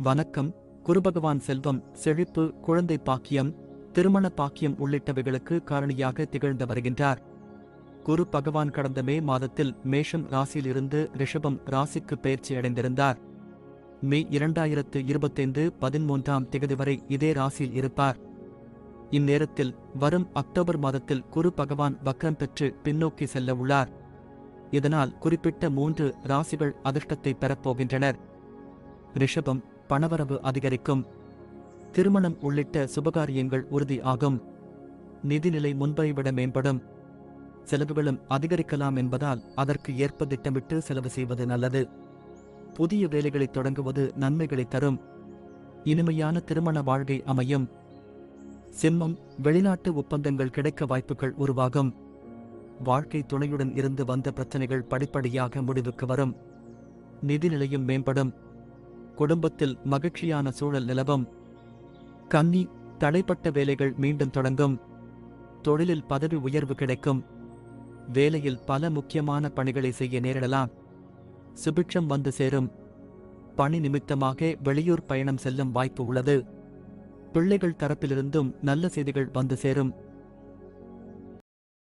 வணக்கம். குருபகவான் செல்வம், செழிப்பு, குழந்தை பாக்கியம், திருமண பாக்கியம் உள்ளிட்டவைகளுக்கு காரணியாக திகழ்ந்து வருகின்றார். குரு பகவான் கடந்த மே மாதத்தில் மேஷம் ராசியிலிருந்து ரிஷபம் ராசிக்கு பெயர்ச்சி அடைந்திருந்தார். மே 2025 13ஆம் திகதி வரை இதே ராசியில் இருப்பார். இந்நேரத்தில் வரும் அக்டோபர் மாதத்தில் குரு பகவான் வக்ரம் பெற்று பின்னோக்கி செல்ல உள்ளார். இதனால் குறிப்பிட்ட 3 ராசிகள் அதிர்ஷ்டத்தை பெறப்போகின்றனர். ரிஷபம், பணவரவு அதிகரிக்கும். திருமணம் உள்ளிட்ட சுபகாரியங்கள் உறுதி ஆகும். நிதிநிலை முன்பை விட மேம்படும். செலவுகளும் அதிகரிக்கலாம் என்பதால் அதற்கு ஏற்ப திட்டமிட்டு செலவு செய்வது நல்லது. புதிய வேலைகளை தொடங்குவது நன்மைகளை தரும். இனிமையான திருமண வாழ்க்கை அமையும். சிம்மம், வெளிநாட்டு ஒப்பந்தங்கள் கிடைக்க வாய்ப்புகள் உருவாகும். வாழ்க்கை துணையுடன் இருந்து வந்த பிரச்சனைகள் படிப்படியாக முடிவுக்கு வரும். நிதிநிலையும் மேம்படும். குடும்பத்தில் மகிழ்ச்சியான சூழல் நிலவும். கன்னி, தடைப்பட்ட வேலைகள் மீண்டும் தொடங்கும். தொழிலில் பதவி உயர்வு கிடைக்கும். வேலையில் பல முக்கியமான பணிகளை செய்ய நேரிடலாம். சுபிட்சம் வந்து சேரும். பணி நிமித்தமாக வெளியூர் பயணம் செல்லும் வாய்ப்பு உள்ளது. பிள்ளைகள் தரப்பிலிருந்தும் நல்ல செய்திகள் வந்து சேரும்.